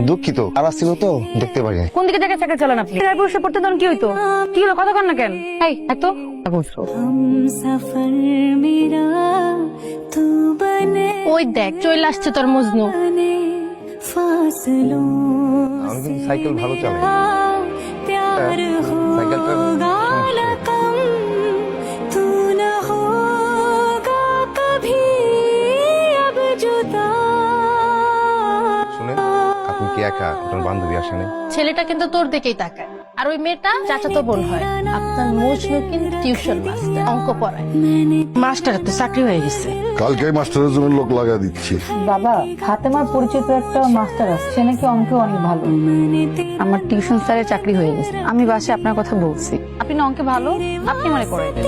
দুঃখিত আর ছিল তো দেখতে পারি নাই। কোন দিকে থেকে চাকরি চালান আপনি? এয়ারপোর্টে পড়তে দেন কি হইতো? কি হলো কথা কন না কেন? এই এত বলছো। ওই দেখ চলে আসছে তোর মজনু। আমি কিন্তু সাইকেল ভালো চালাই। সাইকেলটা শুনেন, আপনি কি একা? আপনার বান্ধবী আসে নাই? ছেলেটা কিন্তু তোর দিকেই তাকায়, আর ওই মেয়েটা চাচাতো বোন হয়। আপনার মজনু কিন্তু টিউশন মাস্টার, অঙ্ক পড়ায়। মাস্টারের তো চাকরি হয়ে গেছে। কালকে মাস্টারের জন্য লোক লাগা দিচ্ছি। বাবা, ফাতেমার পরিচিত একটা মাস্টার আছে, সে নাকি অঙ্কে অনেক ভালো। আমার টিউশন স্যারের চাকরি হয়ে গেছে। আমি বাসে আপনার কথা বলছি। আপনি না অঙ্কে ভালো, আপনি মনে করে দেন।